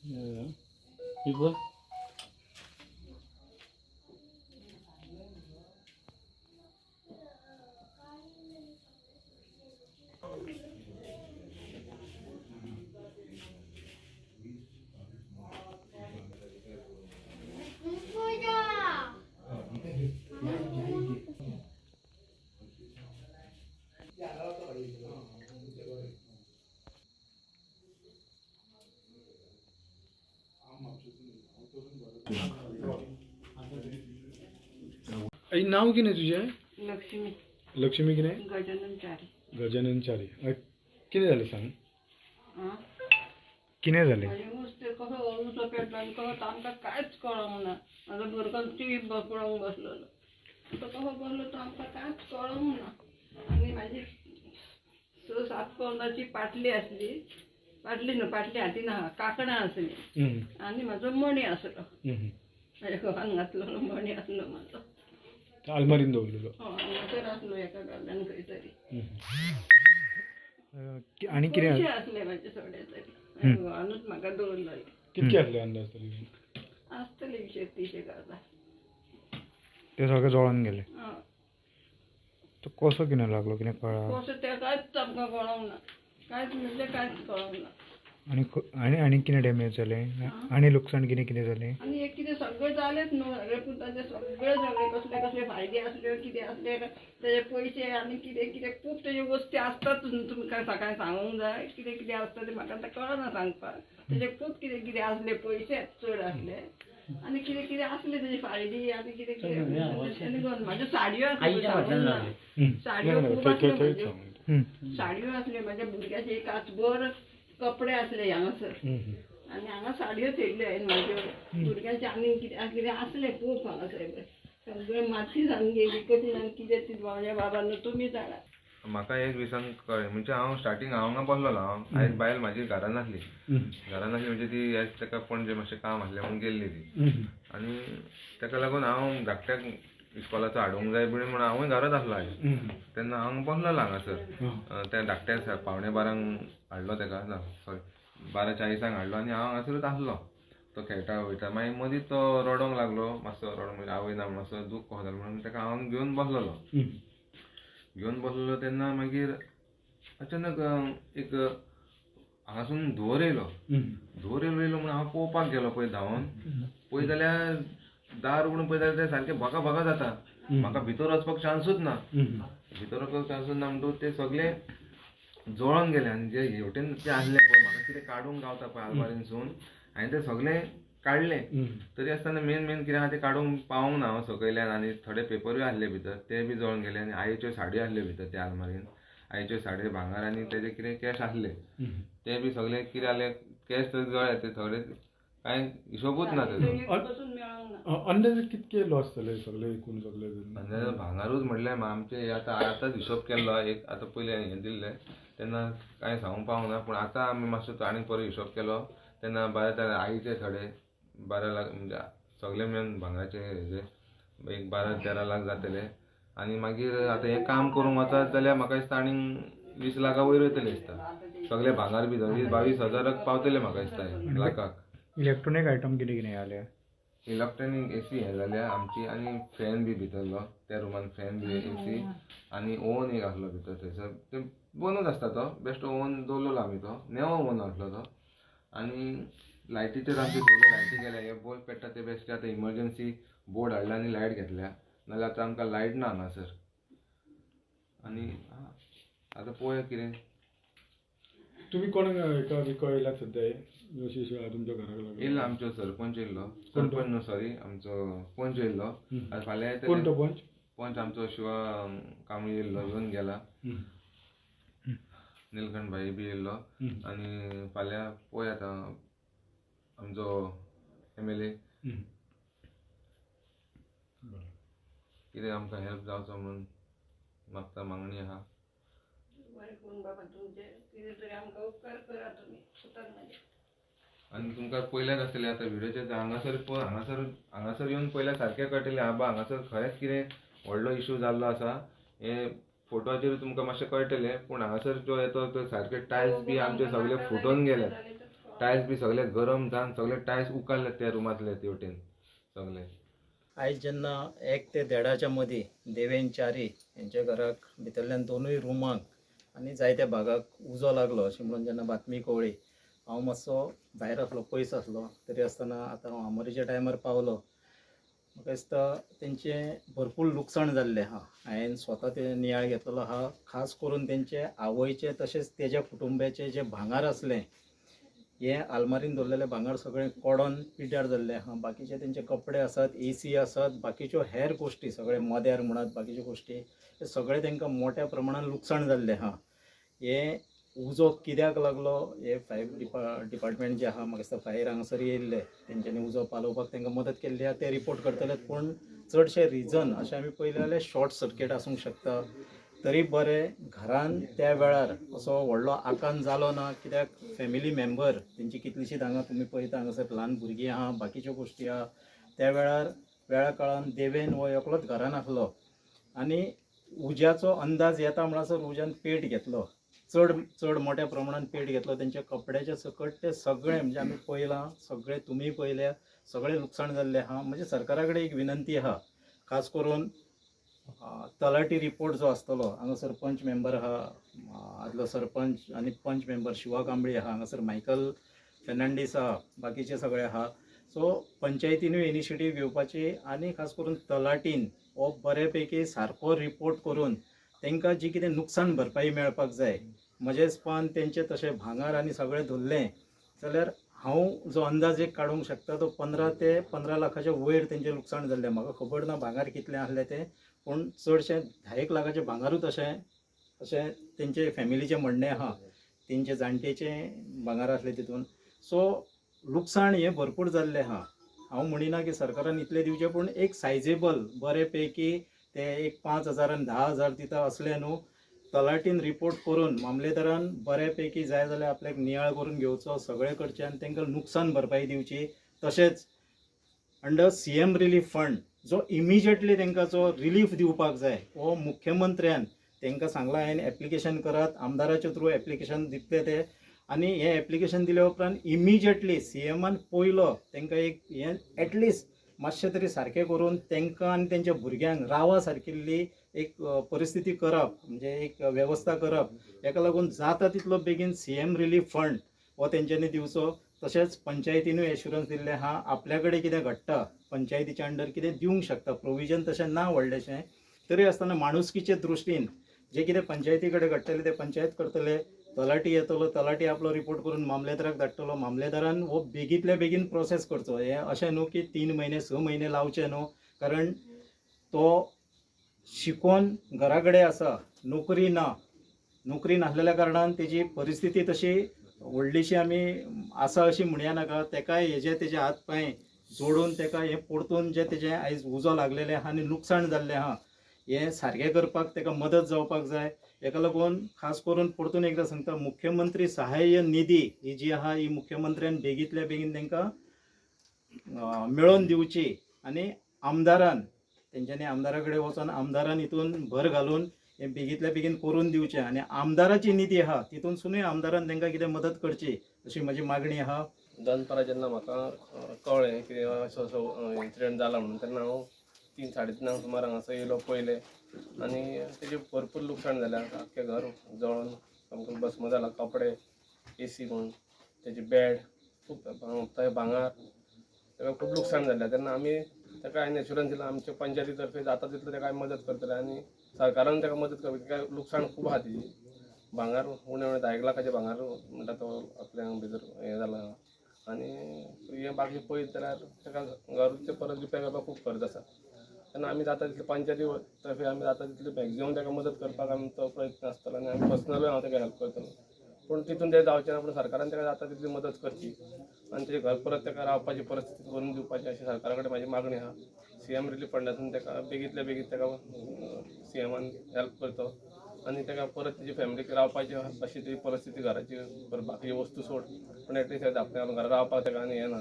이거 आई नाव किने तुझे? लक्ष्मी लक्ष्मी किने? गजानन चारी. गजानन चारी. किने झाले सांग? हां किने झाले? आणि नुसते कसं ओळूचं पेटलं कसं आमकां कांयच कळोंक ना. माझं भुरगं टीव्ही पळोवंक बसलेलो. तो कसं बसलो तो आमकां कांयच कळोंक ना. आनी म्हाजी 6-7 पौंडाची पाटली आसली. पाटली हातीन कांकणां आसलीं आनी म्हाजो मणी आसलो. म्हाज्या घोवान घातलेलो मणी आसलो म्हाजो. आलमारीन दवरलेलो. हांगासर आसलो एका गार्डन खंय तरी. आणि कितें पयशे आसले म्हाजे थोडे तरी. घोवानूच म्हाका दवरलेले. कितके आसले अंदाज तरी? आसतले 20-30 हजार. ते सगळे जळोन गेले. हय. तो कसो कितें लागलो कितें कळ्ळां? कसं तें कांयच आमकां कळोंक ना. कांयच म्हणजे कांयच कळोंक ना. आणि कितें डॅमेज जालें? आनी लुकसाण कितें कितें जालें? आनी एक कितें सगळें जालेंच न्हू. सगळे पुताचे सगळे कसले कसले फायदे आसल्यो कितें आसले तेजे पयशे आनी कितें कितें खूब तेजे वस्ती आसताच न्हू. तुमकां सकाळीं सांगूंक जाय कितें कितें आसता तें म्हाका आतां कळना सांगपाक. तेजे खूब कितें कितें आसले पयशे चड आसले आनी कितें कितें आसले तेजी फायदी आनी कितें कितें म्हाज्यो साडयो आसल्यो. साडयो खूब आसल्यो म्हाज्यो. साडयो आसल्यो म्हाज्या भुरग्याचे काचभर कपडे आसले हांगासर. आनी हांगा साडयो थेयल्ल्यो हांवें म्हाज्यो भुरग्यांचे आनी कितें आसलें खूब हांगासर. सगळें माती जावन गेली कशी जावन कितें ती म्हाज्या बाबान तुमी जाणा. म्हाका एक दिसान कळ्ळें म्हणजे हांव स्टार्टींग हांगा बसलोलो. आयज बायल म्हाजी घरान नासली. म्हणजे ती आयज ताका पणजे मातशें काम आसलें म्हणून गेल्ली ती. आनी ताका लागून हांव धाकट्याक इस्कॉलाचो हाडूंक जाय म्हणून हांवूय घराच आसलो आयज. तेन्ना हांव बसलोलो हांगासर. त्या धाकट्याक 12:15 हाडलो ताका. सॉरी 12:40 हाडलो आनी हांव हांगासरूच आसलो. तो खेळटा वयता मागीर मदींच तो रडोंक लागलो. मातसो रडोंक म्हणजे आवय ना म्हणून असो दूख कहो जालो म्हणून ताका हांव घेवन बसलोलो. तेन्ना मागीर अचानक एक हांगासून धुंवर येयलो म्हणून हांव पळोवपाक गेलो पळय धांवून. पळय जाल्यार दार उगडून पळयता जाल्यार तें सारकें भगा भगा जाता. म्हाका भितर वचपाक चान्सूच ना. म्हणटूच ते सगळे जळोन गेले आनी जे हेवटेन ते आसले पळय म्हाका कितें काडूंक गावता पळय आलमारीनसून हांवें ते सगळे काडले. तरी आसतना मेन कितें आहा तें काडूंक पावूंक ना हांव सकयल्यान. आनी थोडे पेपरूय आसले भितर ते बी जळोन गेले. आनी आईच्यो साडयो आसल्यो भितर त्या आलमारीन. आईच्यो साडयो भांगर आनी तेजे कितें कॅश आसले ते बी सगळे कितें जालें कॅश तर जळ्ळे ते थोडे कांय हिशोबूच ना तेजो. अंदाजे कितके लॉस जाले सगळे एकूण सगळे? अंदाजे भांगारूच म्हणल्यार आमचे आतांच हिशोब केल्लो. एक आतां पयलें हें दिल्लें तेन्ना कांय सांगूंक पावूंक ना. पूण आतां आमी मातसो आनीक परत हिशोब केलो तेन्ना 12 आईचे थोडे 12 लाख म्हणजे सगळे मेळून भांगराचे हेजे एक 12-13 लाख जातले. आनी मागीर आतां हें काम करूंक वचत जाल्यार म्हाका दिसता आनीक 20 लाखा वयर वयतले दिसता. सगळे भांगर बी 22 हजाराक पावतले म्हाका दिसता लाखाक. इलेक्ट्रॉनीक आयटम कितें कितें जालें? इलेक्ट्रॉनीक एसी हें जाल्या आमची आनी फॅन बी भितरलो त्या रुमान फॅन बी एसी आनी ओवन एक आसलो भितर थंयसर. ते बंदूच आसता तो बेश्टो ओवन दवरलेलो आमी तो नेवो ओवन आसलो तो. आनी लायटीचेर आमचे सगळे लायटी गेल्या. हे बल्ब पेट्टा ते बेश्टे आतां इमर्जन्सी बोर्ड हाडला आनी लायट घेतल्या नाल्यार आतां आमकां लायट ना हांगासर. आनी आतां पळोवया कितें. तुमी कोणाक एका कळयल्यात सद्या अशी तुमच्या घराक लागून? येयल्लो आमचो सरपंच येयल्लो. सरपंच न्हू सॉरी आमचो पंच येयल्लो. फाल्यां कोण तो पंच? पंच आमचो शिवा कांबळी येयल्लो येवन गेला. निलकंठ भाई बी येयल्लो. आनी फाल्यां पळोवया आतां आमचो MLA कितें आमकां हेल्प जावचो म्हणून मागता मागणी आहा. आनी तुमकां पयल्याच आसतलें आतां व्हिडिओचेर हांगासर येवन पयल्यार सारकें कळटलें आबा हांगासर खरेंच कितें व्हडलो इशू जाल्लो आसा. हे फोटोचेर तुमकां मातशें कळटलें. पूण हांगासर जो येतो तो सारके टायल्स बी आमचे सगळे फुटोन गेल्यात. टायल्स बी सगळे गरम जावन सगळे टायल्स उकाळले त्या रुमांतले ते वटेन सगळे. आयज जेन्ना 1 ते 1.5च्या मदीं देवेन च्यारी यांच्या घराक भितरल्यान 2 रुमांक आनी जायत्या भागाक उजो लागलो अशें म्हणून जेन्ना बातमी कळ्ळी, हांव मातसो भायर आसलो, पयस आसलो. तरी आसतना आतां हांव आमोरेच्या टायमार पावलो. म्हाका दिसता तेंचें भरपूर लुकसाण जाल्लें आहा. हांवें स्वता ते नियाळ घेतलेलो आहा. खास करून तेंचे आवयचे तशेंच तेज्या कुटुंबाचें जें भांगार आसलें, हे आलमारीन दवरलेलें भांगार सगळें कोडोन पिड्ड्यार जाल्लें आहा. बाकीचे तेंचे कपडे आसात, AC आसात, बाकीच्यो हेर गोश्टी सगळे मद्यार म्हणत बाकीच्यो गोश्टी, हे सगळे तेंकां मोठ्या प्रमाणान लुकसाण जाल्लें आहा. हे उजो कित्याक लागलो, हे फायर डिपार्टमेंट जे आहा, म्हाका दिसता फायर हांगासर येयल्ले, तेंच्यांनी उजो पालोवपाक तेंकां मदत केल्ली आहा, ते रिपोर्ट करतले. पूण चडशे रिजन अशें आमी पळयलें जाल्यार शॉर्ट सर्किट आसूंक शकता. तरी बरें घरान त्या वेळार असो व्हडलो आकांत जालो ना, कित्याक फॅमिली मेंबर तेंची कितलीशींच हांगा तुमी पळयता हांगासर ल्हान भुरगीं आहा, बाकीच्यो गोश्टी आहा. त्या वेळार वेळा काळान देवेन हो एकलोच घरान आसलो आनी उज्याचो अंदाज येता म्हणसर उज्यान पेट घेतलो, चड मोठ्या प्रमाणात पेट घेतलो. तेंच्या कपड्याच्या सकट ते सगळे म्हणजे आमी पळयलां, सगळे तुमी पळयल्या, सगळे लुकसाण जाल्ले आहा. म्हणजे सरकारा कडेन एक विनंती आहा, खास करून तलाटी रिपोर्ट जो आसतलो, हांगासर पंच मेंबर आहा, आदलो सरपंच आनी पंच मेंबर शिवा कांबळी आहा, हांगासर मायकल फेर्नांडीस आहा, बाकीचे सगळे आहा. सो पंचायतीनूय इनिशिएटीव घेवपाची आनी खास करून तलाटीन हो बऱ्यापैकी सारको रिपोर्ट करून तेंकां जी कितें नुकसाण भरपाई मेळपाक जाय. म्हजे हिसपान तेंचे तशें भांगार आनी सगळें धरलें जाल्यार हांव जो अंदाज एक काडूंक शकता तो 15 ते 15 लाखाच्या वयर तेंचें लुकसाण जाल्लें. म्हाका खबर ना भांगार कितलें आहलें तें, पूण चडशें 10 लाखाचें भांगारूच अशें तेंचे फॅमिलीचें म्हणणें आहा. तेंचे जाणटेचें भांगार आसलें तितून. सो लुकसाण हें भरपूर जाल्लें आहा. हांव म्हणिना की सरकारान इतलें दिवचें, पूण एक सायजेबल बरेपैकी ते एक 5,000 आनी 10,000 दिता असलें न्हू, तलाटीन रिपोर्ट करून मामलेदारान बऱ्यापैकी जाय जाल्यार आपल्याक नियाळ करून घेवचो सगळे कडच्यान, तेंकां नुकसाण भरपाई दिवची. तशेंच अंडर CM रिलीफ फंड जो इमिजिएटली तेंकां जो रिलीफ दिवपाक जाय, हो मुख्यमंत्र्यान तेंकां सांगलां, हांवें एप्लिकेशन करात, आमदाराच्या थ्रू एप्लिकेशन दितले ते. आनी हें एप्लिकेशन दिल्या उपरांत इमिजिएटली CMन पयलो तेंकां एक हें एटलिस्ट मातशें तरी सारकें करून तेंकां आनी तेंच्या भुरग्यांक रावा सारकिल्ली एक परिस्थिती करप, म्हणजे एक वेवस्था करप. हेका लागून जाता तितलो बेगीन CM रिलीफ फंड हो तेंच्यांनी दिवचो. तशेंच पंचायतीनूय एश्युरन्स दिल्लें आहा, आपल्या कडेन कितें घडटा पंचायतीच्या अंडर कितें दिवंक शकता. प्रोविजन तशें ना व्हडलेशें, तरी आसतना माणुसकीचे दृश्टीन जे कितें पंचायती कडेन घडटलें तें पंचायत करतले. तलाटी येतलो, तलाटी आपलो रिपोर्ट करून मामलेदाराक धाडटलो, मामलेदारान हो बेगींतल्या बेगीन प्रोसेस करचो. हें अशें न्हू की 3 म्हयने 6 म्हयने लावचे न्हू, कारण तो शिकोन घरा कडेन आसा, नोकरी ना, नोकरी नासलेल्या कारणान तेजी परिस्थिती तशी व्हडलीशी आमी आसा अशी म्हणया नाका. तेकाय हेजे तेजे हात पांय जोडून तेका हें परतून जे तेजें आयज उजो लागलेलें आहा आनी लुकसाण जाल्लें आहा, हें सारकें करपाक तेका मदत जावपाक जाय. हेका लागून खास करून परतून एकदां सांगता, मुख्यमंत्री सहाय्य निधी ही जी आहा ही मुख्यमंत्र्यान बेगींतल्या बेगीन तेंकां मेळोवन दिवची. आनी आमदारान तेंच्यांनी आमदारा कडेन वचोन आमदारान हितून भर घालून हें बेगींतल्या बेगीन करून दिवचें. आनी आमदाराची निधी आहा तितूनसुनूय आमदारान तेंकां कितें मदत करची अशी म्हजी मागणी आहा. दनपारां जेन्ना म्हाका कळ्ळें की असो असो इन्सिडंट जाला म्हणून, तेन्ना हांव 3-3:30 सुमार हांगासर येयलो पयलें, आनी तेजें भरपूर लुकसाण जालें. आख्खें घर जळोन सामको भस्म जाला. कपडे, AC म्हूण तेजे बेड, खूब भांगार, तेका खूब लुकसाण जालें. तेन्ना आमी तेका हांवें एश्युरन्स दिला आमच्या पंचायती तर्फे जाता तितलो तेका मदत करतले, आनी सरकारान तेका मदत करतली. तेका लुकसाण खूब आहा तेजी. भांगार उणें उणें 10 लाखाचें भांगार म्हणटा तो आपल्या भितर हें जाला. आनी हें बाकी पळयत जाल्यार तेका घराचें परत रिपेर करपाक खूब खर्च आसा. तेन्ना आमी जाता तितले पंचायती तर्फे आमी जाता तितली मॅक्झिमम तेका मदत करपाक आमचो प्रयत्न आसतलो, आनी आमी पर्सनलूय हांव तेका हेल्प करतलो. पूण तितून तें जावचें ना, पूण सरकारान तेका जाता तितली मदत करची आनी तेजें घर परत तेका रावपाची परिस्थिती करून दिवपाची अशी सरकारा कडेन म्हाजी मागणी आहा. CM रिलीफ फंडासून तेका बेगींतल्या बेगीन तेका CMन हेल्प करचो आनी तेका परत तेजी फॅमिलीक रावपाची अशी ती परिस्थिती घराची बाकीची वस्तू सोड, पूण एटलीस्ट आपल्या घरा रावपाक तेका आनी हें ना.